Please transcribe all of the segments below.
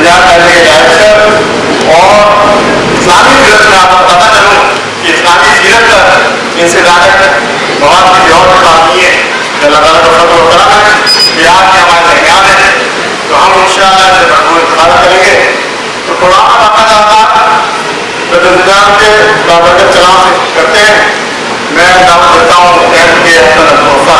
بیان کرنے کے ڈائریکٹر اور اسلامی سیرت میں آپ کو پتہ چلوں کہ اسلامی سیرت ان سے زیادہ مواد کی اور بات نہیں ہے. اللہ تعالیٰ کا فضل و کرم ہے کہ آپ کے ہمارے درمیان ہے تو ہم انشاءاللہ اس سے بھرپور استفادہ کریں گے. تو قرآن باقاعدہ انتظام کے بابرکت کلام سے کرتے ہیں. میں دعوت دیتا ہوں ایم کے حسن الطوفہ.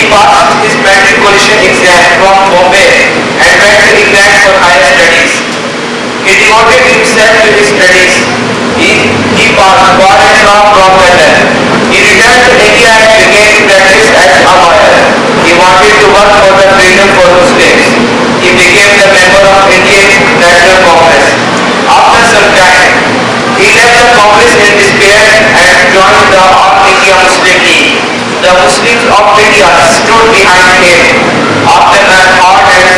He passed his matriculation exam from Bombay and went to England for higher studies. He devoted himself to his studies. He passed bar exam from London. He returned to India and began to practice as a lawyer. He wanted to work for the freedom for Muslims. He became the member of Indian National Congress. After some time, he left the Congress in despair and joined the All India Muslim League. The Muslims of India stood behind him. After an hard and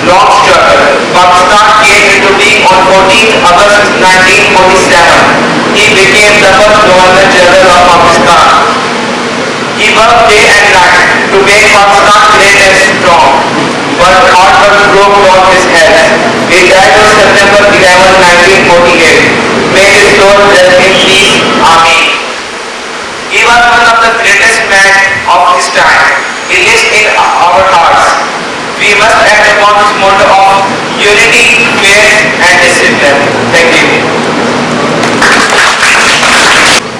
long struggle, Pakistan came into being on 14th August 1947. He became the first Governor General of Pakistan. He worked day and night to make Pakistan great and strong, but hard work broke down his health. He died on September 11, 1948. May his soul rest in peace. Amen. He was one of the greatest men of his time. He lives in our hearts. We must act upon his motto of unity, faith and discipline. Thank you.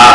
8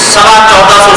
1450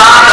5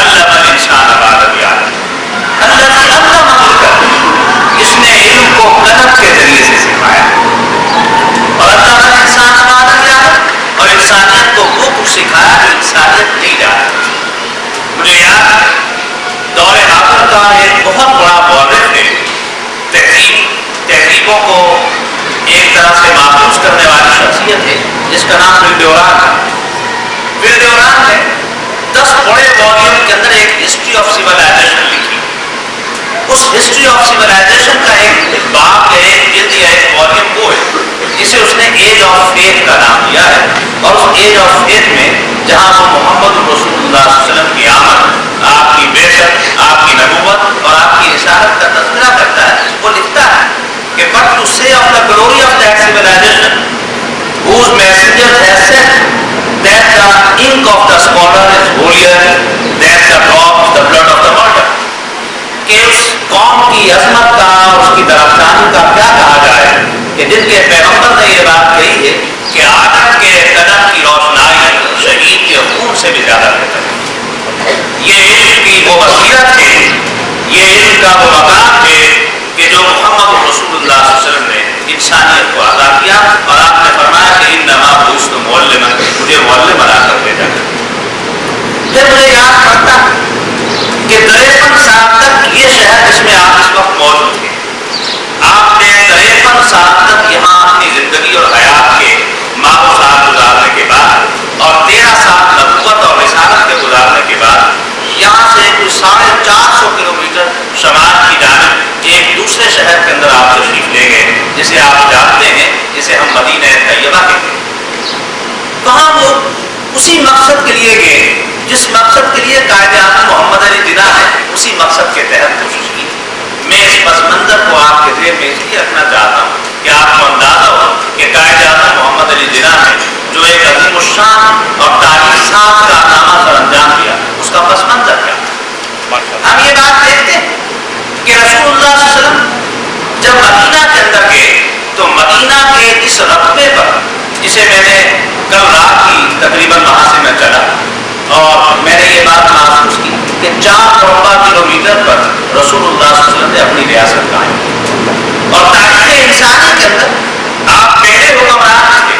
علم الانسان ما لم یعلم، الذی علم بالقلم، جس نے علم کو قلم کے ذریعے سے سکھایا، اور علم الانسان ما لم یعلم، اور انسانیت کو وہ کچھ سکھایا جو انسانیت نہیں جانتی۔ مجھے یاد ہے دور حاضر کا ایک بہت بڑا مورخ ہے، تہذیبوں کو ایک طرح سے محفوظ کرنے والی شخصیت ہے، جس کا نام ولڈیوران ہے۔ ولڈیوران نے 10 بڑے والیوم کے اندر ایک ہسٹری آف سیولائزیشن لکھی۔ اس ہسٹری آف سیولائزیشن کا ایک باب یا ایک جلد یا ایک والیوم وہ ہے جسے اس نے ایج آف فیتھ کا نام دیا ہے، اور اس ایج آف فیتھ میں جہاں وہ محمد رسول اللہ صلی اللہ علیہ وسلم کی آمد، آپ کی بعثت، آپ کی نبوت اور آپ کی رسالت کا تذکرہ کرتا ہے، وہ لکھتا ہے کہ but to say of the glory of that civilization whose messenger has said that the ink of the scholar is holier than the drops the blood of the martyr، کہ اس قوم کی عظمت کا، اس کی درخشانی کا کیا کہا جائے کہ جن کے پیغمبر نے یہ بات کہی ہے کہ عالم کے قدم کی روشنائی شہید کے خون سے بھی زیادہ بہتر ہے۔ یہ علم کی وہ بصیرت ہے، یہ علم کا وہ مقام ہے کہ جو محمد رسول اللہ صلی اللہ علیہ وسلم نے انسانیت کو عطا کیا، اور آپ نے فرمایا کہ انما بعثت معلما، مجھے معلم بنا کر بھیجا گیا۔ پھر مجھے یاد پڑتا کہ 53 سال تک یہ شہر جس میں آپ اس وقت موجود ہیں، آپ نے 53 سال تک یہاں اپنی زندگی اور حیات کے ماہ و سال گزارنے کے بعد، اور 13 سال نبوت اور رسالت کے گزارنے کے بعد، یہاں سے کوئی 450 کلومیٹر شمال کی جانب ایک دوسرے شہر کے اندر آپ تشریف لے گئے، جسے آپ جانتے ہیں، جسے ہم مدینہ طیبہ کہتے ہیں۔ وہاں وہ اسی مقصد کے لیے گئے جس مقصد کے لیے قائد اعظم محمد علی جناح نے اسی مقصد کے تحت کوشش کی۔ میں اس پس منظر کو آپ کے ذہن میں اس لیے رکھنا چاہتا ہوں کہ آپ کو اندازہ ہو کہ قائد اعظم محمد علی جناح نے جو ایک عظیم الشان اور تاریخ ساز کارنامہ سر انجام دیا، اس کا پس منظر کیا تھا۔ ہم یہ بات دیکھتے ہیں کہ رسول اللہ صلی اللہ علیہ وسلم جب مدینہ کے اندر گئے تو مدینہ کے اس رقبے پر، جسے میں نے کل رات کی تقریباً وہاں سے میں چلا اور میں نے یہ بات محسوس کی کہ 4 مربع کلومیٹر پر رسول اللہ صلی اللہ علیہ وسلم نے اپنی ریاست قائم کی، اور تاریخ انسانی کے اندر آپ پہلے حکمران تھے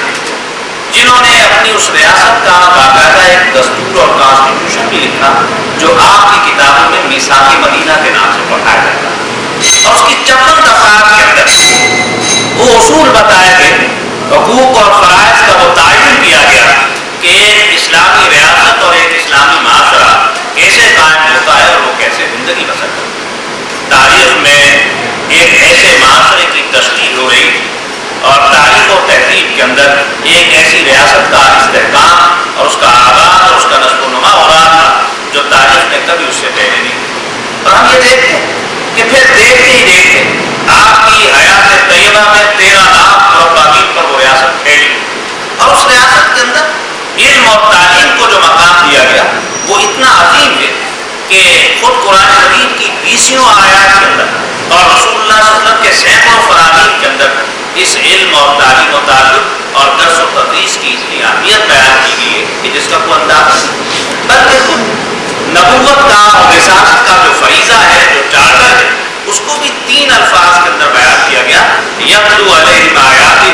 جنہوں نے اپنی اس ریاست کا باقاعدہ ایک دستور اور کانسٹیٹیوشن بھی لکھا، جو آپ کی کتابوں میں میثاق مدینہ کے نام سے پڑھایا جاتا ہے، اور اس کی 54 دفعات کے اندر وہ اصول بتائے گئے، حقوق اور فرائض کا وہ تعین کیا گیا کہ ایک اسلامی ریاست اور ایک اسلامی معاشرہ کیسے قائم ہوتا ہے اور وہ کیسے زندگی بسر کرتا ہے۔ تاریخ میں ایک ایسے معاشرے کی تشکیل ہو رہی اور تاریخ و تہذیب کے اندر ایک ایسی ریاست کا استحکام اور اس کا آغاز اور اس کا نشو و نما ہو رہا تھا جو تاریخ نے کبھی اس سے پہلے نہیں کی۔ اور ہم یہ دیکھتے ہیں کہ پھر دیکھتے ہی دیکھتے آپ کی حیات طیبہ میں 13 لاکھ مربع میل پر وہ ریاست پھیلی، اور اس ریاست کے اندر علم اور تعلیم کو جو مقام دیا گیا وہ اتنا عظیم ہے کہ خود قرآن مجید کی 20 آیات کے اندر اور رسول اللہ صلی اللہ علیہ وسلم کے سینکڑوں فرامین کے اندر اس علم اور تعلیم و تعلق اور درس و تدریس کی اتنی اہمیت بیان کی گئی ہے کہ جس کا کوئی انداز نہیں، بلکہ خود نبوت کا اور رسالت کا جو فریضہ ہے، جو چارٹر ہے، اس کو بھی 3 الفاظ کے اندر بیان کیا گیا، یتلو علیہم آیاتہ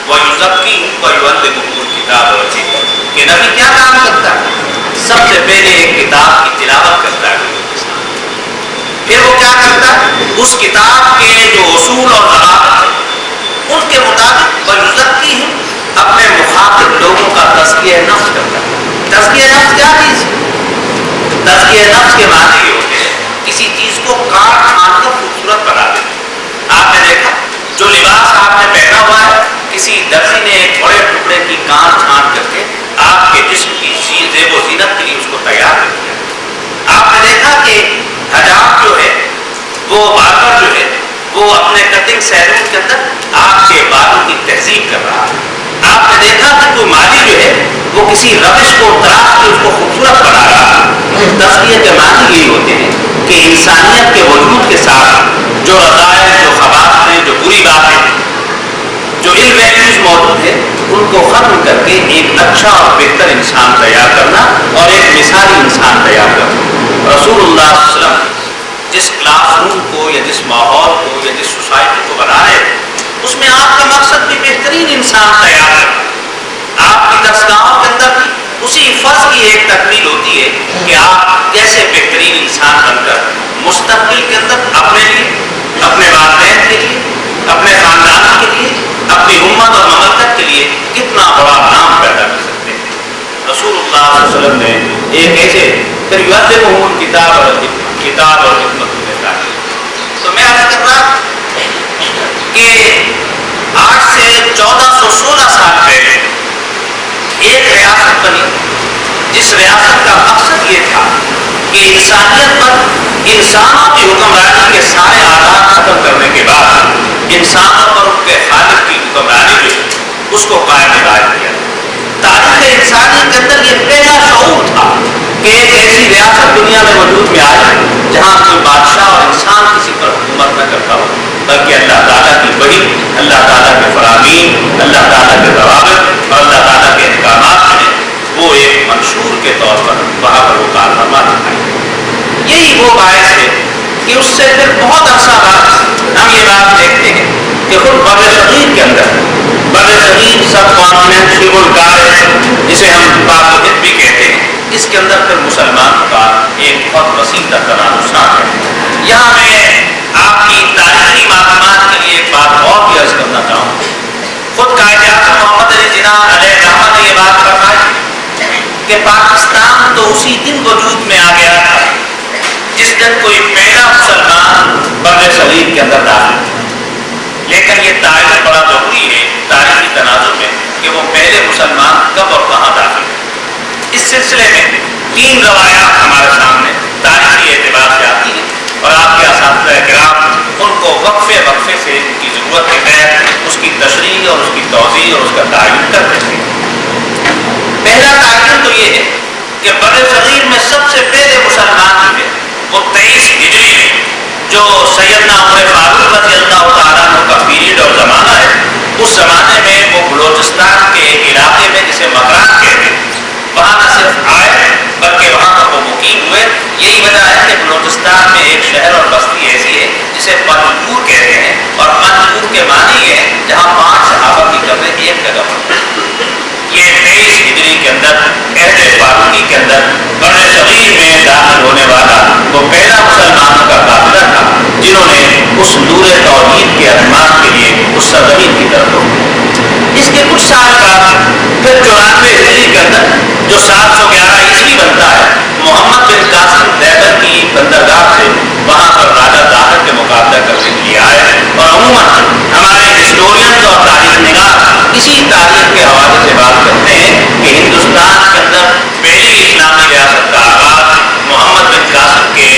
ویزکیہم ویعلمہم الکتاب والحکمہ، کہ نبی کیا کام کرتا ہے؟ سب سے پہلے ایک کتاب کی تلاوت کرتا ہے، پھر وہ کیا کرتا ہے؟ اس کتاب کے جو اصول اور ضوابط ہیں ان کے مطابق ویزکیہم، اپنے مخاطب لوگوں کا تزکیہ نفس کرتا ہے۔ تزکیہ نفس کیا چیز ہے؟ تزکیہ نفس کے معنی یہ ہوتے ہیں کسی چیز کو کاٹ چھان کر خوبصورت بنا دینا۔ آپ نے دیکھا جو لباس آپ نے پہنا ہوا ہے، کسی درزی نے ایک بڑے ٹکڑے کی کان چھان کر کے آپ کے جسم کی زیب و زینت کے لیے اس کو تیار کر دیا۔ آپ نے دیکھا کہ حجاب جو ہے، وہ باربر جو ہے، وہ اپنے کٹنگ سیلون کے اندر آپ کے بالوں کی تہذیب کر رہا ہے۔ آپ نے دیکھا کہ کوئی مالی جو ہے وہ کسی روش کو تراش کے اس کو خوبصورت بنا رہا ہے۔ تزکیہ کے معنی یہی ہوتے ہیں کہ انسانیت کے وجود کے ساتھ جو رضائل، جو خباثت ہیں، جو بری باتیں، جو ان ویلیوز موجود ہیں، ان کو ختم کر کے ایک اچھا اور بہتر انسان تیار کرنا اور ایک مثالی انسان تیار کرنا۔ رسول اللہ صلی اللہ علیہ وسلم جس کلاس روم کو یا جس ماحول کو یا جس سوسائٹی کو بنا رہے تھے، اس میں آپ کا مقصد بھی بہترین انسان تیار کرنا۔ آپ کی درسگاہوں کے اندر بھی اسی فرض کی ایک تکمیل ہوتی ہے کہ آپ کیسے بہترین انسان بن کر مستقبل کے اندر اپنے لیے، اپنے والدین کے لیے، اپنے خاندان کے لیے، اپنی امت اور مملکت کے لیے کتنا بڑا نام پیدا کر سکتے ہیں۔ رسول اللہ صلی اللہ علیہ وسلم نے ایک ایسے کتاب اور حکمت دیتا ہے۔ تو میں عرض کر رہا کہ آج سے 1416 سال پہلے ایک ریاست بنی، جس ریاست کا مقصد یہ تھا کہ انسانیت پر انسانوں کی حکمرانی کے سارے آلات ختم کرنے کے بعد انسانوں پر ان کے خالق کی حکمرانی جو اس کو قائم کیا۔ تاریخ انسانی کے اندر یہ پہلا شعور تھا کہ ایک ایسی ریاست دنیا میں وجود میں آئے جہاں کوئی بادشاہ اور انسان کسی پر حکومت نہ کرتا ہو، بلکہ اللہ تعالیٰ کی وحی، اللہ تعالیٰ کے فرامین، اللہ تعالیٰ کے ضوابط اور اللہ تعالیٰ کے احکامات میں وہ ایک منشور کے طور پر وہاں پر وہ کارنامہ دکھائی۔ یہی وہ باعث ہے کہ اس سے پھر بہت عرصہ بعد ہم یہ بات دیکھتے ہیں کہ خود بر صغیر کے اندر، بر صغیر سب کانٹیننٹ شبہ القار جسے ہم پاک و ہند بھی کہتے ہیں، اس کے اندر پھر مسلمانوں کا ایک بہت وسیع تناظر ہے۔ یہاں میں آپ کی تاریخی معلومات کے لیے ایک بات اور بھی عرض کرنا چاہوں۔ خود قائد اعظم محمد علی جناح علیہ الرحمہ نے یہ بات فرمائی کہ پاکستان تو اسی دن وجود میں آ گیا تھا جس دن کوئی پہلا مسلمان بر صغیر کے اندر داخل تھا، لیکن یہ تعین بڑا ضروری ہے تاریخی تناظر میں کہ وہ پہلے مسلمان کب اور کہاں داخل تھے۔ اس سلسلے میں 3 روایات ہمارے سامنے تاریخی اعتبار سے آتی ہیں اور آپ کے اساتذہ کرام ان کو وقفے وقفے سے ان کی ضرورت کے تحت اس کی تشریح اور اس کی توضیح اور اس کا تعین کر دیتے ہیں۔ پہلا تعین تو یہ ہے کہ بر صغیر میں سب سے پہلے مسلمان ہوئے وہ 23 ہجری میں، جو سیدنا عمر فاروق رضی اللہ تعالیٰ عنہ کا پیریڈ اور زمانہ ہے، اس زمانے میں وہ بلوچستان کے ایک علاقے میں جسے مکران کہتے ہیں، وہاں نہ صرف آئے بلکہ وہاں پر وہ مقیم ہوئے۔ یہی وجہ ہے کہ بلوچستان میں ایک شہر اور بستی ایسی ہے جسے پنجور کہتے ہیں، اور پنجور کے معنی ہے جہاں 5 صحابہ کی قبریں ایک جگہ پر۔ یہ 23 ہجری کے اندر عہد فاروقی کے اندر بر صغیر میں داخل ہونے والا وہ پہلا مسلمانوں کا قافلہ تھا جنہوں نے اس نور توحید کے اعتماد کے لیے اس سرزمین کی طرف روک۔ اس کے کچھ سال بعد پھر 94 ہجری کے اندر جو 711 عیسوی بنتا ہے، محمد بن قاسم دیگر کی بندرگاہ سے وہاں پر راجہ ظاہر کے مقابلہ کرنے کے لیے آئے، اور عموماً ہمارے ہسٹورینز اور تاریخ نگار اسی تاریخ کے حوالے سے بات کرتے ہیں کہ ہندوستان کے اندر پہلی اسلامی ریاست کا آغاز محمد بن قاسم کے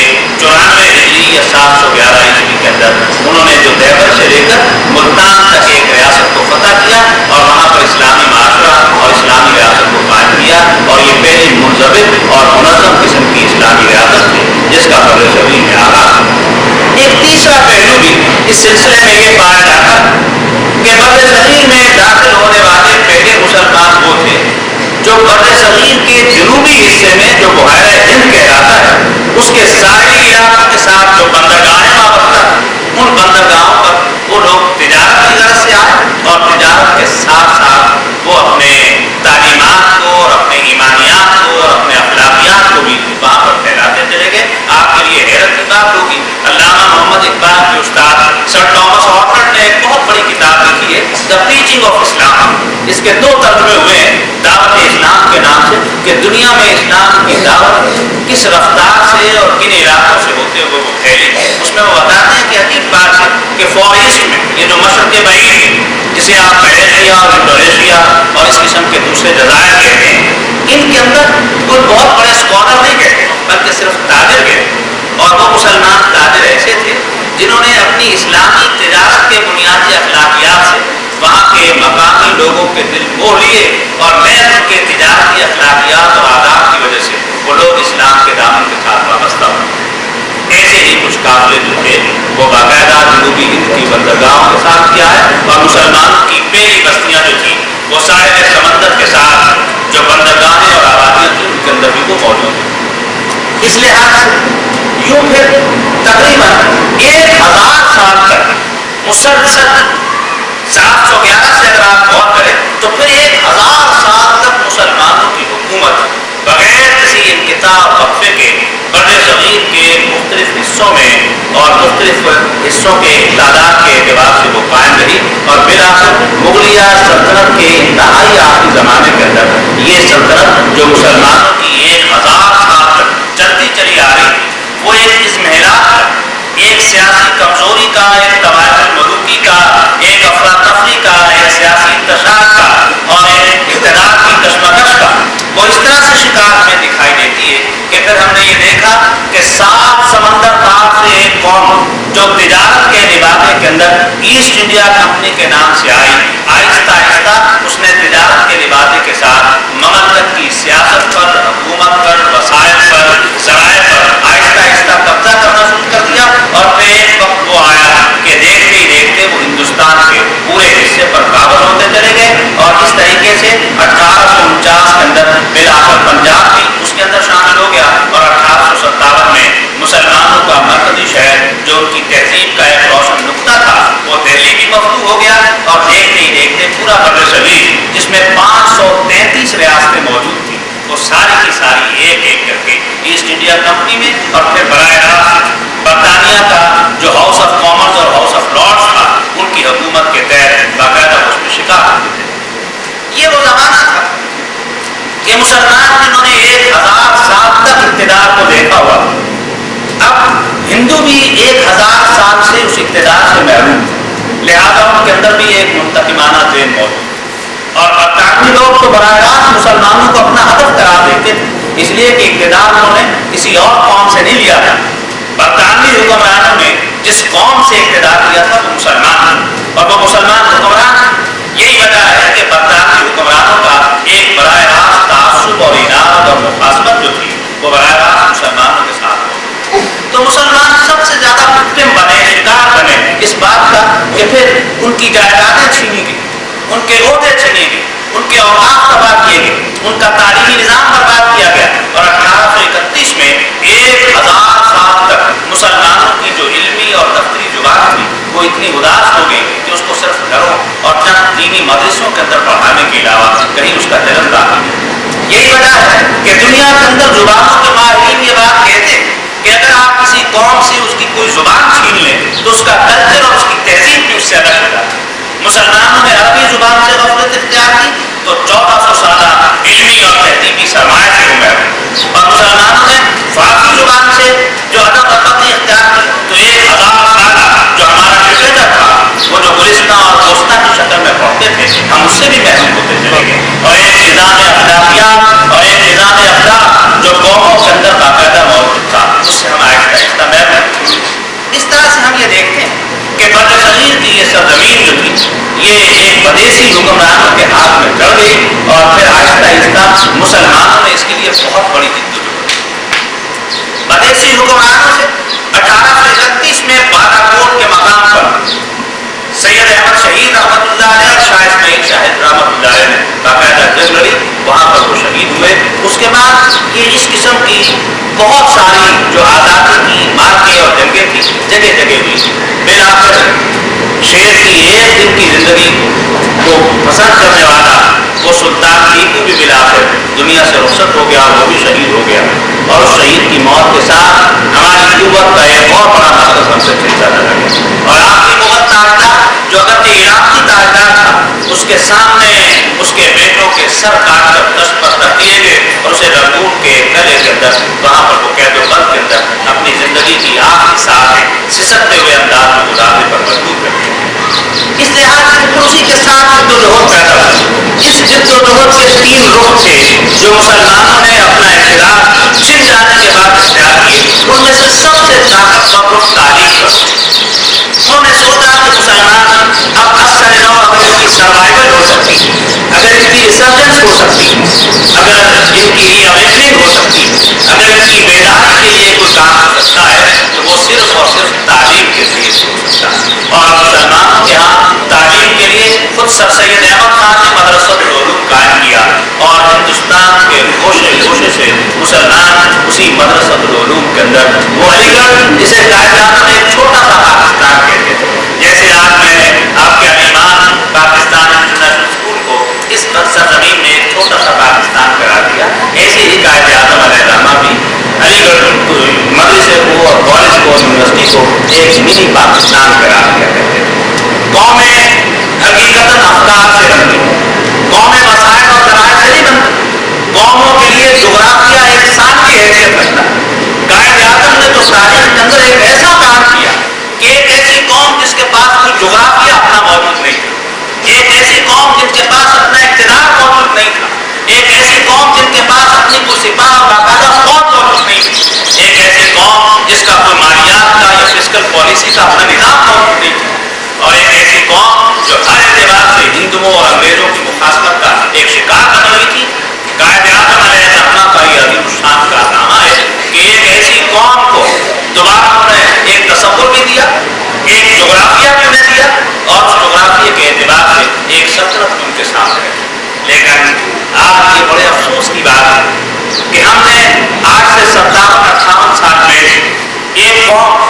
94 ہجری یا 711 عیسوی کے اندر انہوں نے جو دیوبند سے لے کر ملتان تک ایک ریاست کو فتح کیا اور وہاں پر اسلامی معاشرہ اور اسلامی ریاست کو قائم کیا، اور یہ پہلی منضبط اور منظم قسم کی اسلامی ریاست تھی جس کا بر صغیر میں آغاز ہوا۔ ایک تیسرا پہلو بھی اس سلسلے میں یہ پایا جاتا کہ بر صغیر میں داخل ہونے والے پہلے مسلمان وہ تھے جو بر صغیر کے جنوبی حصے میں جو بحیرہ ہند کہلاتا ہے اس کے ساحلی علاقوں کے ساتھ جو بندرگاہیں وابستہ ان بندرگاہوں پر وہ لوگ تجارت کی غرض سے آئے، اور تجارت کے ساتھ ساتھ وہ اپنے تعلیمات کو اور اپنے ایمانیات کو اور اپنے اخلاقیات کو بھی وہاں پر پھیلاتے چلے گئے۔ آپ کے لیے حیرت کی بات ہوگی، علامہ محمد اقبال کے استاد سر ٹامس آرتھر نے ایک بہت بڑی کتاب لکھی ہے، دا ٹیچنگ آف اسلام۔ اس کے 2 ترجمے ہوئے ہیں دعوت اسلام کے نام سے، کہ دنیا میں اسلام کی دعوت کس رفتار سے اور کن علاقوں سے ہوتے ہوئے وہ پھیلی۔ اس میں وہ بتاتے ہیں کہ عجیب بات ہے کہ فار ایسٹ میں، یہ جو مشرق بعید جسے آپ ملیشیا اور انڈونیشیا اور اس قسم کے دوسرے جزائر کہتے ہیں، ان کے اندر کوئی بہت بڑے اسکالر نہیں کہتے بلکہ صرف تاجر کہتے، اور وہ مسلمان تاجر ایسے تھے جنہوں نے اپنی اسلامی تجارت کے بنیادی اخلاقیات سے وہاں کے مقامی لوگوں کے دل موہ لیے، اور محض ان کے تجارتی اخلاقیات اور آداب کی وجہ سے وہ لوگ اسلام کے دامن کے ساتھ وابستہ ہوئے۔ ایسے ہی کچھ قافلے جو تھے وہ باقاعدہ جنوبی ہند کی بندرگاہوں کے ساتھ کیا ہے، اور مسلمانوں کی پہلی بستیاں جو تھیں وہ ساحل سمندر کے ساتھ جو بندرگاہیں اور آبادیاں تھیں ان کے اندر بھی وہ موجود ہے۔ اس لحاظ سے یوں پھر تقریباً 1000 سال تک مسلسل 711 سے اگر آپ غور کریں تو پھر 1000 سال تک مسلمانوں کی حکومت بغیر کسی انقطاع وقفے کے بر صغیر کے مختلف حصوں میں اور مختلف حصوں کے تعداد کے اعتبار سے وہ قائم رہی، اور بالآخر مغلیہ سلطنت کے انتہائی آخری زمانے کے اندر یہ سلطنت جو مسلمانوں کی 1000 سال تک چلتی چلی آ رہی وہ ایک ازمہلاک کا، ایک سیاسی کمزوری کا، ایک طوائف الملوکی کا، ایک افراتفری کا، ایک سیاسی انتشار کا اور ایک اقتدار کی کشمکش کا، وہ اس طرح سے شکار میں دکھائی دیتی ہے کہ پھر ہم نے یہ دیکھا کہ 7 سمندر پار سے ایک قوم جو تجارت کے نباتے کے اندر ایسٹ انڈیا کمپنی کے نام سے آئی، آہستہ آہستہ اس نے تجارت کے نباتے کے ساتھ مملکت کی سیاست پر، حکومت پر، وسائل پر، ذرائع پر آہستہ آہستہ قبضہ کرنا شروع کر دیا، اور پھر ایک وقت وہ آیا کہ دیکھتے ہی دیکھتے وہ ہندوستان کے پورے حصے پر قابض ہوتے چلے گئے، اور اس طریقے سے 1849 کے اندر بالآخر پنجاب بھی اس کے اندر شامل ہو گیا، اور 1857 میں مسلمانوں کا مرکزی شہر جو ان کی تہذیب کا ایک روشن نقطہ تھا وہ دہلی بھی مفتوح ہو گیا، اور دیکھتے ہی دیکھتے پورا بر صغیر جس میں 533 ریاستیں موجود تھیں وہ ساری کی ساری ایک ایک کر کے ایسٹ انڈیا کمپنی میں، اور پھر براہ راست برطانیہ کا جو ہاؤس آف کامنز اور ہاؤس آف لارڈز تھا ان کی حکومت کے تحت باقاعدہ اس میں شکار ہوتے تھے۔ یہ وہ زمانہ تھا کہ مسلمان جنہوں نے 1000 سال تک اقتدار کو دیکھا ہوا، اب ہندو بھی 1000 سال سے اس اقتدار سے محروم تھے، لہذا ان کے اندر بھی ایک منتقمانہ ذہن موجود، اور برطانوی لوگ تو براہ راست مسلمانوں کو اپنا ہدف قرار دیتے تھے، اس لیے کہ اقتدار انہوں نے کسی اور قوم سے نہیں لیا تھا۔ برطانوی حکمرانوں نے جس قوم سے اقتدار لیا تھا وہ مسلمان، اور وہ مسلمان حکمران، یہی وجہ ہے کہ برطانوی حکمرانوں کا ایک براہ راست تعصب اور اناد اور مخاصمت جو تھی وہ براہ راست مسلمانوں کے ساتھ ہو، تو مسلمان سب سے زیادہ وکٹم بنے، شکار بنے اس بات کا کہ پھر ان کی جائیدادیں چھینی گئی، ان کے عہدے چھینے گئے، ان کے اوقاف تباہ کیے گئے، ان کا تعلیمی نظام برباد کیا گیا، اور 1831 میں 1000 سال تک مسلمانوں کی جو علمی اور دفتری زبان تھی وہ اتنی اداس ہو گئی کہ اس کو صرف گھروں اور چند دینی مدرسوں کے اندر پڑھانے کے علاوہ کہیں اس کا چلن داخل نہیں۔ یہی وجہ ہے کہ دنیا کے اندر زبانوں کے ماہرین یہ بات کہتے ہیں کہ اگر آپ کسی قوم سے اس کی کوئی زبان چھین لیں تو اس کا کلچر اور اس کی تہذیب بھی اس سے الگ ہو جاتی ہے۔ مسلمانوں نے عربی زبان سے غفلت اختیار کی تو 1400 سالہ علمی اور تہذیبی سرمایہ سے وہ محروم، اور مسلمانوں نے فارسی زبان سے جو ادب رغبت اختیار کی تو 1000 سالہ جو ہمارا لٹریچر تھا وہ جو گلستہ اور دوستہ کی شکل میں پڑھتے تھے ہم اس سے بھی محروم ہوتے چلے گئے، اور ایک نظام اخلاقیات اور ایک نظام اخلاق جو قوموں کے اندر باقاعدہ موجود تھا اس سے ہم آہستہ آہستہ محروم ہوئے۔ اس طرح سے ہم یہ دیکھتے ہیں کہ بر صغیر کی یہ سرزمین جو تھی یہ ایک بدیسی حکمرانوں کے ہاتھ میں چڑھ گئی، اور پھر آہستہ آہستہ مسلمانوں نے اس کے لیے بہت بڑی جدوجہد کی۔ بدیسی حکمرانوں سے 1831 میں بالاکوٹ کے مقام پر سید احمد شہید رحمۃ اللہ علیہ اور شاہ اسماعیل شاہد رحمۃ اللہ علیہ نے باقاعدہ جنگ لڑی، وہاں پر وہ شہید ہوئے۔ اس کے بعد یہ اس قسم کی بہت ساری جو آزادی کی مارکیں اور جنگیں تھیں جگہ جگہ ہوئی، بالآخر شیر کی ایک دن کی زندگی کو پسند کرنے والا وہ سلطان ٹیپو بھی بالآخر دنیا سے رخصت ہو گیا، وہ بھی شہید ہو گیا، اور اس شہید کی موت کے ساتھ ہماری قوت کا ایک اور بڑا مرکز ہم سے چھنتا چلا گیا، اور آخری مغل تاجدار جو اگرچہ عراقی تاجدار تھا اس کے سامنے اس کے بیٹوں کے سر کاٹ کر دشت پر رکھ دیے گئے، اور اسے رنگون کے گلے کے اندر وہاں پر وہ قید و بند کے اندر اپنی زندگی کی آخری ساتھ سسکتے ہوئے انداز میں گزارنے پر مجبور کر دیا۔ اس لحاظ سے پھر اسی کے ساتھ جدوجہد پیدا ہوئی، اس جدوجہد کے 3 رخ تھے جو مسلمانوں نے اپنا اقتدار چھن جانے کے بعد اختیار کیے، ان میں سے سب سے طاقتور رخ تعلیم کا۔ انہوں نے سوچا کہ مسلمان اب اثر نو اگر ان کی سروائیول ہو سکتی ہے، اگر ان کی ریسرچنس ہو سکتی ہے، اگر ان کی ری اویکننگ ہو سکتی ہے، اگر ان کی بیداری کے لیے کوئی کام ہو سکتا ہے تو وہ صرف اور صرف تعلیم کے ذریعے سے ہو سکتا ہے، اور مسلمانوں کے ہاں تعلیم کے لیے خود سر سید احمد خان نے مدرسۃ کو ایک منی پاکستان قرار دیا کرتے تھے۔ قومیں حقیقتاً افکار سے بنتی، قومیں مسائل اور ذرائع سے نہیں بنتی، قوموں کے لیے جغرافیہ ایک ساتھ کی حیثیت رکھتا ہے۔ قائد اعظم نے تو تاریخ کے اندر ایک ایسا کام کیا کہ ایک ایسی قوم جس کے پاس کوئی جغرافیہ اپنا موجود نہیں تھا، ایک ایسی قوم جن کے پاس اپنا اقتدار موجود نہیں تھا، ایک ایسی قوم جن کے پاس اپنی کوئی سپاہ اور باقاعدہ فوج موجود نہیں تھی، ایک ایسی قوم جس کا کوئی مالیات کا یا فسکل پالیسی کا اپنا نظام موجود نہیں تھا، اور ایک ایسی قوم جو ہر اعتبار سے ہندوؤں اور انگریزوں کی مخاصمت کا ایک شکار بن رہی تھی۔ قائد اعظم علیہ السلام کا یہ عظیم الشان کارنامہ ہے کہ ایک ایسی قوم کو دوبارہ انہوں نے ایک تصور بھی دیا، ایک جغرافیہ بھی انہیں دیا، اور اس جغرافیے کے اعتبار سے ایک سلطنت بھی ان کے سامنے ہے۔ لیکن آج یہ بڑے افسوس کی بات ہے کہ ہم نے آج سے 57-58 سال پہلے ایک قوم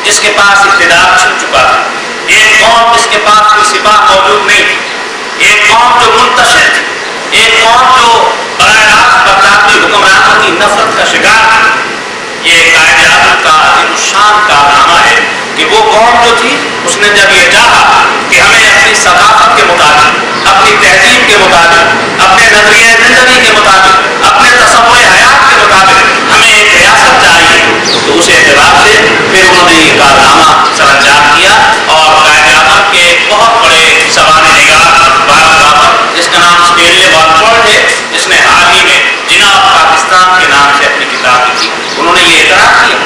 جس کے پاس اقتدار چھن چکا تھا، ایک قوم جس کے پاس کوئی سپاہ موجود نہیں تھی، ایک قوم جو منتشر تھی، ایک قوم جو براہ راست برطانوی حکمرانوں کی نفرت کا شکار تھی۔ یہ قائد اعظم کا عظیم الشان کارنامہ ہے کہ وہ قوم جو تھی اس نے جب یہ چاہا کہ ہمیں اپنی ثقافت کے مطابق، اپنی تہذیب کے مطابق، اپنے نظریہ زندگی کے مطابق، اپنے تصور حیات کے مطابق ہمیں ایک ریاست چاہیے، تو اس اعتبار سے پھر انہوں نے یہ کارنامہ سر انجام کیا، اور قائد اعظم کے بہت بڑے سوانح نگار بھارت بابر جس کا نام اسٹینلے والفورڈ ہے، جس نے حال ہی میں جناب پاکستان کے نام سے اپنی کتاب لکھی، انہوں نے یہ اعتراف کیا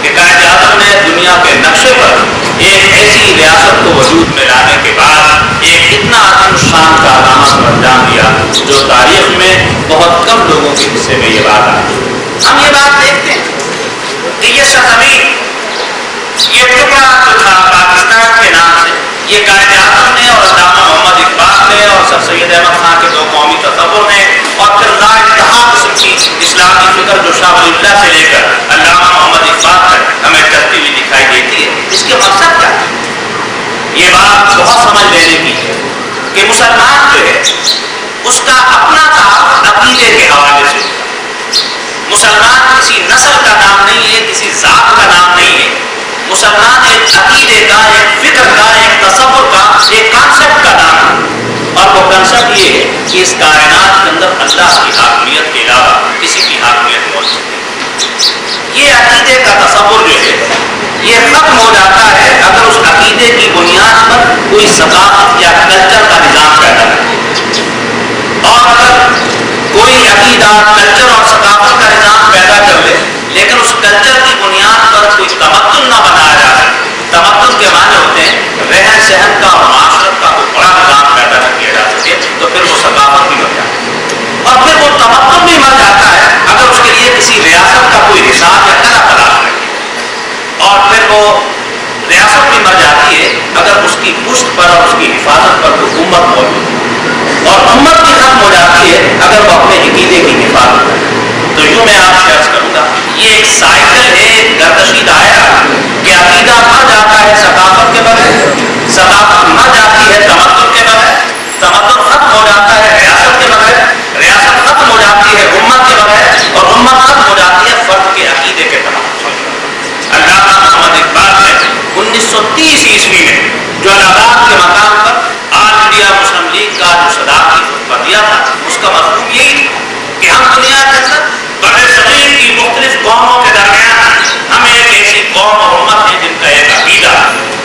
کہ قائد اعظم نے دنیا کے نقشے پر ایک ایسی ریاست کو وجود میں لانے کے بعد ایک اتنا عظیم الشان کارنامہ سر انجام دیا جو تاریخ میں بہت کم لوگوں کے حصے میں یہ بات آئی۔ ہم یہ بات دیکھتے ہیں کہ یہ سرزمین، یہ ٹکڑا جو تھا پاکستان کے نام سے، یہ قائد اعظم نے اور علامہ محمد اقبال نے اور سر سید احمد خان کے دو قومی تصور نے، اور پھر لا انتہا قسم کی اسلامی فکر جو شاہ ولی اللہ سے لے کر علامہ محمد اقبال تک ہمیں چلتی ہوئی دکھائی دیتی ہے، اس کے مقصد کیا ہے؟ یہ بات بہت سمجھ لینے کی ہے کہ مسلمان جو ہے اس کا اپنا تعارف عقیدے کے حوالے سے، مسلمان کسی نسل کا نام نہیں ہے، کسی ذات کا نام نہیں ہے، مسلمان ایک عقیدے کا، ایک فکر کا، ایک تصور کا، ایک کانسیپٹ کا نام ہے، اور وہ کانسیپٹ یہ ہے کہ اس کائنات کے اندر اللہ کی حاکمیت کے علاوہ کسی کی حاکمیت موجود نہیں۔ یہ عقیدے کا تصور جو ہے یہ ختم ہو جاتا ہے اگر اس عقیدے کی بنیاد پر کوئی ثقافت یا کلچر کا نظام پیدا کرے، اور اگر کوئی عقیدہ، کلچر اور ثقافت کا نظام پیدا کر لے لیکن اس کلچر کی بنیاد پر کوئی تمدن نہ بنایا جا سکے، تمدن کے معنی ہوتے ہیں رہن سہن کا اور معاشرت کا کوئی بڑا نظام پیدا نہ کیا جا سکے، تو پھر وہ ثقافت بھی مر جاتی ہے، اور پھر وہ تمدن بھی مر جاتا ہے اگر اس کے لیے کسی ریاست کا کوئی حساب یا قلعہ تلاش نہ کیا، اور پھر وہ ریاست بھی مر جاتی ہے اگر اس کی پشت پر اور اس کی حفاظت پر کوئی امت موجود ہے، اور امت بھی ختم ہو جاتی ہے اگر وہ اپنے عقیدے کی حفاظت کرے۔ تو یوں میں آپ سے عرض کروں گا، یہ ایک سائیکل ہے، ایک گردشی دائرہ کہ عقیدہ مر جاتا ہے ثقافت کے بغیر، ثقافت مر جاتی ہے تمدن کے بغیر، تمدن ختم ہو جاتا ہے ریاست کے بغیر، ریاست ختم ہو جاتی ہے امت کے بغیر، اور امت ختم ہو جاتی ہے فرد کے عقیدے کے تحت۔ علامہ محمد اقبال نے 1930 عیسوی میں جو الہ آباد کے مقام پر آل انڈیا مسلم لیگ کا جو صدارتی خطبہ دیا تھا، اس کا مفہوم یہی کہ ہم دنیا کے اندر بڑے صغیر کی مختلف قوموں کے درمیان ہم ایک ایسی قوم اور امت ہے جن کا ایک عقیدہ،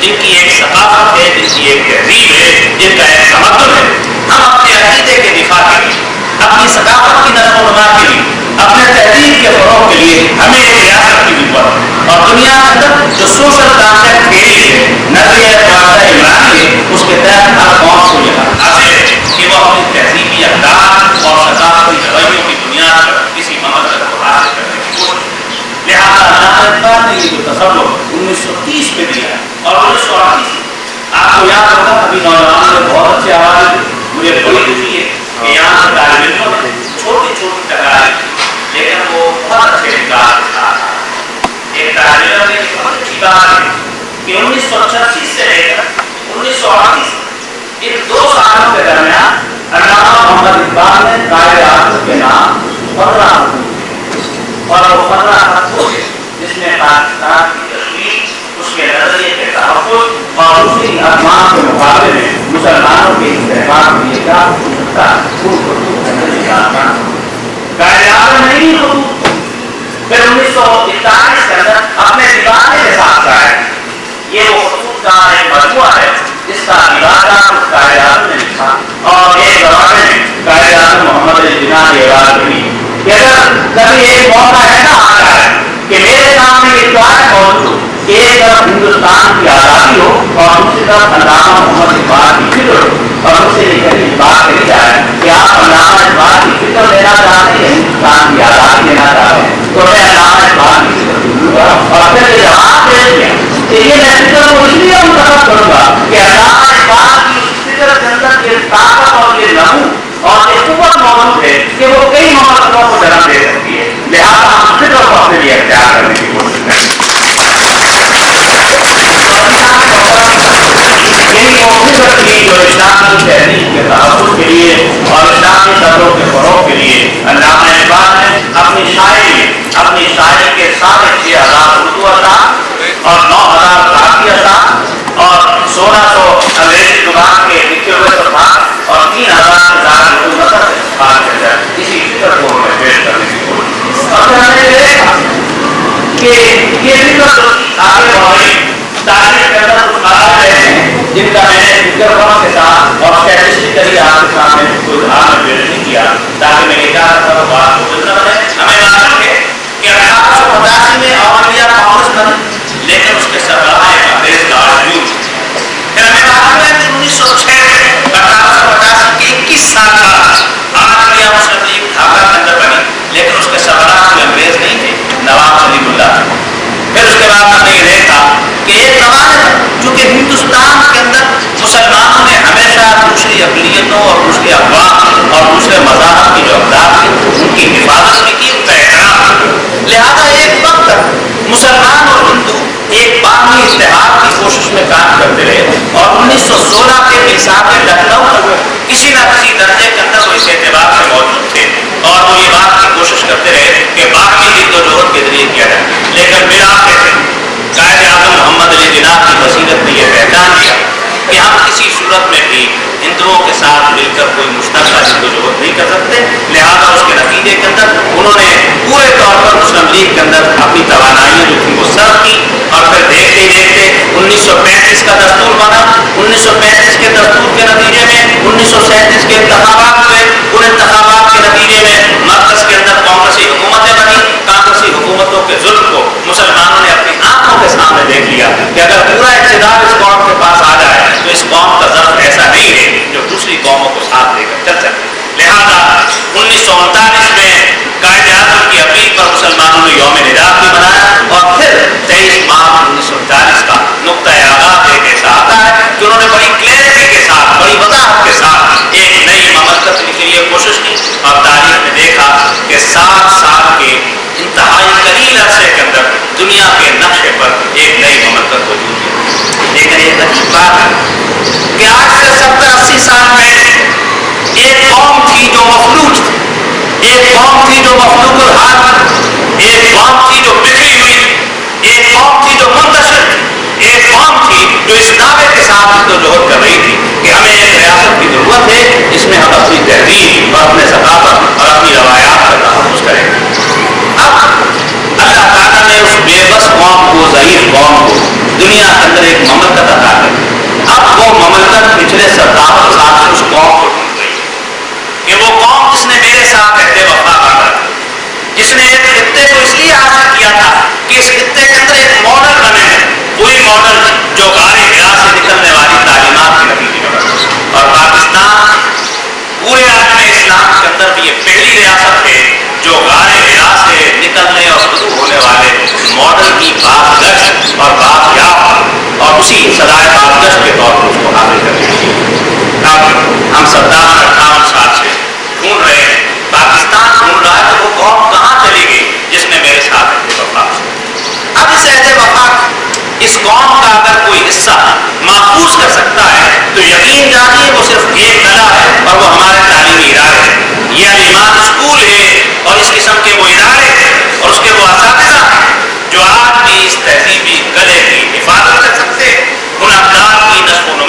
جن کی ایک ثقافت ہے، جن کی ایک تہذیب ہے، جن کا ایک تمدن ہے۔ ہم اپنے عقیدے کے دفاع کے لیے، اپنی ثقافت کی نشو و نما کے لیے، اپنے تہذیب کے فروغ کے لیے ہمیں ایک ریاست کی ضرورت ہے، اور دنیا کے اندر جو سوشل کانسیپٹ کھیلی ہے، نظریہ معاشرہ عمرانی ہے، اس کے تحت ہر قوم کو یہ حاصل ہے کہ وہ اپنی تہذیبی اقدار اور ثقافتی رویوں کی بنیاد پر کسی مقصد کو حاصل کرنے کی کوشش۔ لہٰذا علامہ اقبال نے یہ جو تصور 1930 میں دیا اور 1938 آپ کو یاد ہوگا، ابھی نوجوانوں نے بہت اچھے آواز دی، مجھے بڑی خوشی ہے کہ یہاں سے طالب علموں نے چھوٹی چھوٹی ٹکرائیں لیکن وہ بہت اچھے نکال تھا۔ ایک طالب علم نے بہت اچھی بات ہے کہ 1936 سے لے کر 1938 ان 2 سالوں کے درمیان علامہ محمد اقبال نے قائد اعظم کے نام 15 اور وہ 15 خط ہوئے جس میں پاکستان کی تشریح، اس اقوام کے مقابلے میں مسلمانوں کے استحکام کے لیے کیا ہو سکتا ہے؟ قائد اعظم نہیں خطوط پھر 1941 کے اندر اپنے دیوانے کے ساتھ آئے. یہ وہ خطوط کا ایک مجموعہ ہے جس کا دیوانہ اس قائد اعظم نے لکھا اور ایک زمانے میں قائد اعظم محمد علی جناح نے آواز دی کہ اگر کبھی ایک موقع ایسا آ رہا ہے کہ میرے سامنے یہ دعائیں موجود ہو کہ ایک طرف ہندوستان کی آزادی ہو اور دوسری طرف علامہ محمد اقبال کی فکر ہو اور اس سے یہ کہیں بات کری جائے کہ آپ علامہ اقبال کی فکر لینا چاہتے ہیں ہندوستان کی آزادی لینا چاہتے ہیں تو میں علامہ اقبال کی فکر دوں گا. اور پھر یہ جواب دے دیا کہ یہ میں فکر کو اس لیے منتخب کروں گا کہ علامہ اقبال کی فکر کے اندر یہ طاقت اور یہ نمو اور یہ قوت موجود ہے کہ وہ کئی مملکتوں کو جنم دے سکتی ہے. لہٰذا ہم فکر کو اپنے لیے اختیار کرنے کی کوشش کریں. یہی وہ فکر تھی جو اسلامی تحریک کے تحفظ کے لیے اور اسلامی صدروں کے فروغ کے لیے علامہ اقبال نے اپنی شاعری کے 6,500 اردو اثار اور 9,000 فارسی اثار اور 1,600 انگریزی زبان کے لکھے ہوئے صفحات اور 3,000 سے زیادہ اردو نثر کے صفحات کے اندر اسی فکر کو میں پیش کرنے کی کوشش. اور پھر ہم نے دیکھا کہ یہ فکر آگے بڑھ رہی تاریخ کے اندر کچھ مسائل ایسے ہیں جن کا میں نے فکر کے ساتھ اور اسٹیٹسٹکلی آپ کے سامنے کوئی ادھارن پیش نہیں کیا تاکہ میں یہ کہا تھا بات کو گزرا رہے. ہمیں معلوم ہے کہ 1885 میں آل انڈیا کانگریس بنی لیکن اس کے سربراہ ایک انگریز لارڈ ہیوز. پھر ہمیں معلوم ہے کہ 1906 میں 1885 کے 21 سال بعد آل انڈیا مسلم لیگ ڈھاکہ کے اندر بنی لیکن اس کے سربراہ کوئی انگریز نہیں تھے، نواب سلیم اللہ. پھر اس کے بعد ہم نے یہ دیکھا کہ ایک زمانے تھا چونکہ ہندوستان کے اندر مسلمانوں نے ہمیشہ دوسری اقلیتوں اور دوسرے اقوام اور دوسرے مذاہب کی جو اقدار تھی ان کی حفاظت بھی کی، ان کا احترام کیا. لہٰذا ایک وقت مسلمان اور ہندو ایک باہمی اتحاد کی کوشش میں کام کرتے رہے اور 1916 کے میثاق لکھنؤ کسی نہ کسی درجے کے اندر وہ اس اعتبار سے موجود تھے اور وہ یہ بات کی کوشش کرتے رہے کہ باقی جد و جہد کے ذریعے کیا جائے. لیکن بالآخر قائد اعظم محمد علی جناح کی بصیرت نے یہ پہچان لیا کہ ہم کسی صورت میں بھی ہندوؤں کے ساتھ مل کر کوئی مشترکہ جد و جہد نہیں کر سکتے. لہٰذا اس کے نتیجے کے اندر انہوں نے پورے طور پر مسلم لیگ کے اندر اپنی توانائیاں جو تھیں وہ صرف کی اور پھر دیکھتے ہی دیکھتے 1935 کا دستور بنا. 1935 کے دستور کے نتیجے میں 1937 کے انتخابات ہوئے. ان انتخابات کے نتیجے میں مرکز کے اندر کانگریسی حکومتیں بنی. کانگریسی حکومتوں کے ظلم کو مسلمانوں نے اپنی آنکھوں کے سامنے دیکھ لیا کہ اگر پورا اقتدار اس قوم کے پاس آ جائے تو اس قوم کا ضرب ایسا نہیں ہے جو دوسری قوموں کو ساتھ لے کر چل سکے. لہٰذا 1939 میں قائد اعظم کی اپیل پر مسلمانوں نے یوم نجات بھی منایا اور پھر 23 مارچ 1940 کا نقطۂ آغاز ایک ایسا آتا ہے کہ انہوں نے بڑی کلیئرٹی کے ساتھ بڑی وضاحت کے ساتھ ایک نئی مملکت کے لیے کوشش کی اور تاریخ میں دیکھا کہ 7 سال کے انتہائی قلیل عرصے کے اندر دنیا کے نقشے پر ایک نئی مملکت وجود میں. لیکن یہ عجیب بات ہے کہ آج سے 70-80 سال پہلے ایک قوم تھی جو مفلوج تھی، ایک قوم تھی جو مفلوج الحال، ایک قوم تھی جو بکھری ہوئی، ایک قوم تھی جو منتشر تھی، ایک قوم تھی جو اس دعوے کے ساتھ جدوجہد کر رہی تھی کہ ہمیں ایک ریاست کی ضرورت ہے جس میں ہم اپنی تہذیب اور اپنے ثقافت اور اپنی روایات کا تحفظ کریں. اب اللہ تعالیٰ نے اس بے بس قوم کو، ضعیف قوم کو دنیا کے اندر ایک مملکت عطا کر. اب وہ مملکت پچھلے 57 سال سے اس قوم کو ڈھونڈ رہی ہے کہ وہ قوم جس نے میرے ساتھ عہد وفا کرا تھا، جس نے ایک خطے کو اس لیے حاصل کیا تھا کہ اس خطے کے اندر ایک ماڈل بنے ہیں، وہی ماڈل جو غار حرا سے نکلنے والی تعلیمات کے نتیجے میں بنا. اور پاکستان پورے عالم اسلام کے اندر بھی یہ پہلی ریاست ہے جو غار حرا سے نکلنے اور شروع ہونے والے ماڈل کی بازگشت اور بازیاب اور اسی سزائے بازگشت کے طور پر اس کو حاصل کر رہی ہے. اب ہم 58 سال سے ڈھونڈ رہے ہیں، پاکستان ڈھونڈ رہا ہے کہ وہ قوم کہاں چلی گئی جس نے میرے ساتھ عہد وفا. اب اس عہد وفا اس قوم کا اگر کوئی حصہ محفوظ کر سکتا ہے تو یقین جانیے وہ صرف ایک نلا ہے اور وہ ہمارے تعلیمی ادارے ہیں. یہ الایمان اسکول ہے اور اس قسم کے وہ ادارے اور اس کے وہ اساتذہ جو آج بھی اس تہذیبی گلے کی حفاظت کر سکتے، ان اقدار کی نشو و نما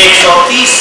130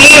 3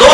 2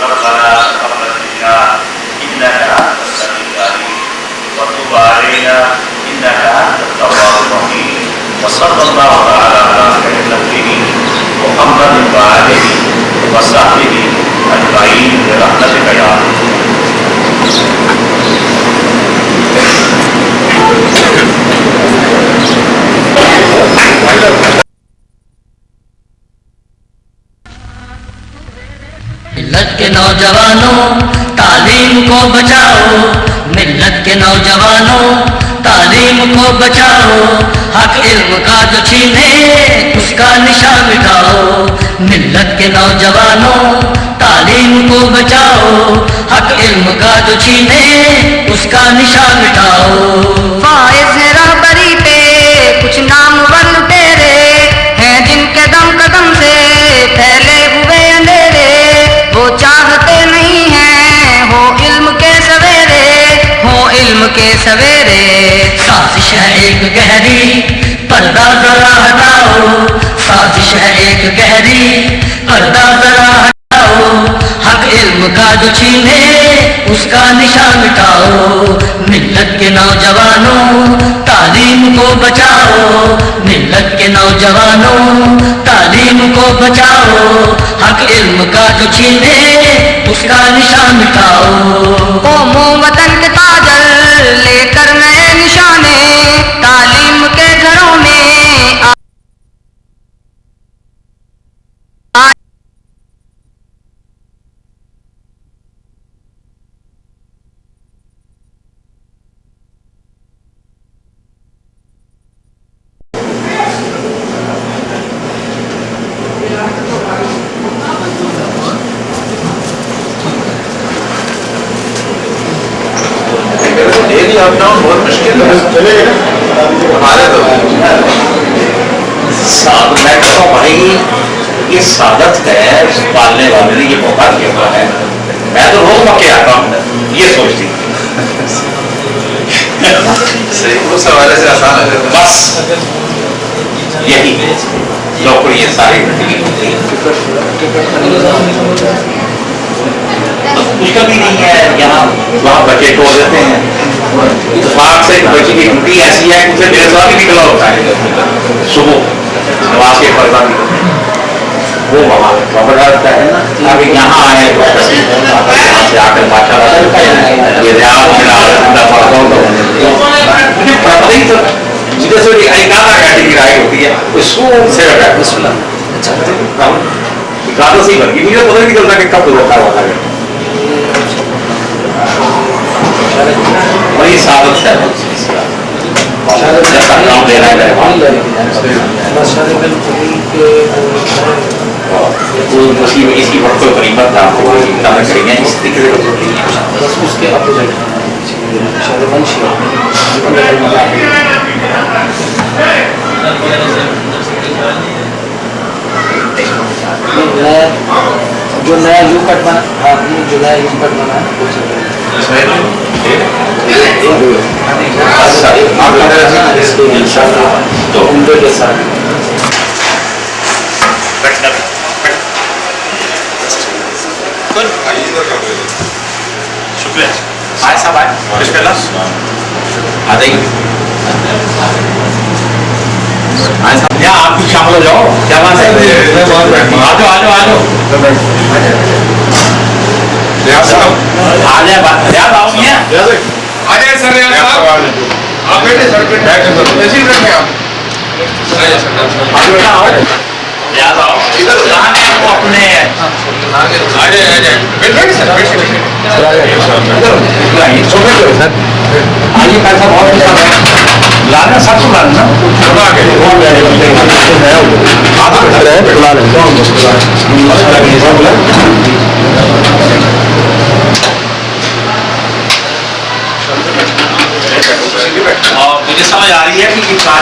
ربنا تقبل منا انك انت السميع العليم وتب علينا انك انت التواب الرحيم وصلى الله تعالى على خير خلقه محمد وآله وصحبه اجمعين برحمتك يا ارحم ملت کے نوجوانوں تعلیم کو بچاؤ، ملت کے نوجوانوں تعلیم کو بچاؤ، حق علم کا جو چھینے اس کا نشان مٹاؤ، ملت کے نوجوانوں تعلیم کو بچاؤ، حق علم کا جو چھینے اس کا نشان مٹاؤ۔ فائز رہبری پہ کچھ نامور تیرے ہیں جن کے دم قدم سے پھیلے ہوئے اندھیرے، وہ چاہتے نہیں ہیں ہو علم کے سویرے، ہو علم کے سویرے۔ سازش ہے ایک گہری پردہ ذرا ہٹاؤ، سازش ہے ایک گہری پردہ ذرا ہٹاؤ، حق علم کا جو چھینے اس کا نشان مٹاؤ، ملت کے نوجوانوں تعلیم کو بچاؤ، ملت کے نوجوانوں تعلیم کو بچاؤ، حق علم کا جو چھینے اس کا نشان مٹاؤ۔ قوم و وطن کے تاجر لے کر نئے نشانے تعلیم کے گھروں میں بہت مشکل ہے ہمارے تو میں کہتا ہوں بھائی یہ سعادت ہے پالنے والے نے یہ موقع دیا ہوا ہے، میں تو روز مکے آتا ہوں یہ سوچتی اس حوالے سے آسان ہے بس یہی نوکری یہ ساری مشکل بھی نہیں ہے، یہاں وہاں بچے ٹول دیتے ہیں، اتفاق سے بچے کی ڈیوٹی ایسی ہے کہ اسے میرے ساتھ بھی نکلا ہوتا ہے صبح نماز کے فرضاں بھی وہ وہاں خبر رکھتا ہے نا، ابھی یہاں آئے یہاں سے آ کر ماشاء اللہ یہ ریاض میرا پڑھتا ہوں تو مجھے پڑھتا ہی تو جیسے ایک آدھا گھنٹے کی رائے ہوتی ہے اس کو سے بسم اللہ گانا سے ہی بن گئی، مجھے پتہ نہیں چلتا کہ کب روکا ہوا تھا اور یہ سعادت ہے کام لے رہا ہے اس کی وقت قریبت تھا آپ کو کریں گے اس طریقے جو نیا یو کٹ بنا، ہاں جو نیا یو کٹ بنا ہے ان شاء اللہ تو عمدے کے ساتھ شکریہ آئے صاحب آئے آ جائیے یہاں آپ بھی شامل ہو جاؤ، کیا بات ہے آ جاؤ آ جاؤ آ جاؤ آ جائے بات ریاض آؤ گی آ جائے سر ریاض صاحب آپ بیٹھے سر بیٹھے سر تشریف رکھیں آپ بیٹا آؤ ریاض آؤ کہاں گئے وہ اپنے آ جائے بیٹھے سر بیٹھے آئیے پیسہ بہت لانا سب کو لانا لا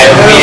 MA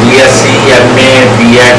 BSc MA B.Ed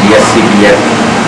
BSc B.Ed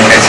MSc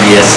BSc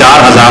4000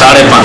5.5।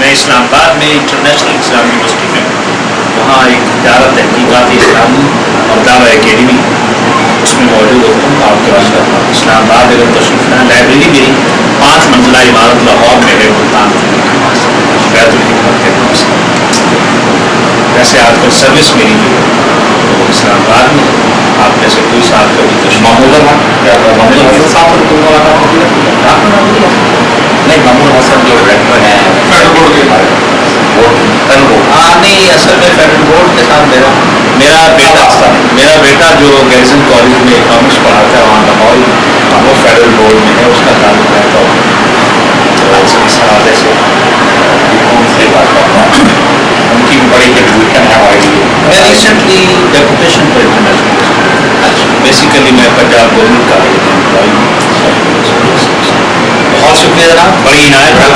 میں اسلام آباد میں انٹرنیشنل اسلام یونیورسٹی میں ہوں. وہاں ایک تجارت تحقیقات اسلامی اور دعوی اکیڈمی اس میں موجود ہوتا ہوں. آپ کے واسطہ اسلام آباد اگر تشریف لائیں. لائبریری میری 5 منزلہ عمارت لاہور میں ہے, ملتان بیت الحکمت کے نام سے. ویسے آج کل سروس میری جو ہے وہ اسلام آباد میں. آپ میں سے کوئی ساتھ کبھی تشریف محمود حسن صاحب سے تم ملاقات ہوتی ہے؟ نہیں, محمود حسن جو ڈائریکٹر ہیں فیڈرل بورڈ کے فیڈرل بورڈ. ہاں نہیں, اصل میں فیڈرل بورڈ کے ساتھ میرا بیٹا جو گیریزن کالج میں اکنامکس پڑھاتا ہے وہاں لاہور, وہ فیڈرل بورڈ میں ہے, اس کا تعلق ہے. تو اس حوالے سے ان سے بات کرتا ہوں. ان کی بڑی کنٹریبیوشن ہے ہمارے لیے. میں ریسنٹلی ڈیپوٹیشن پر انٹرنیشنل بیسیکلی میں پنجاب گورنمنٹ کا امپلائی ہوں. بہت شکریہ جناب, بڑی عنایت ہے.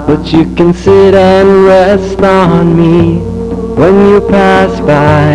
But you can sit and rest on me when you pass by.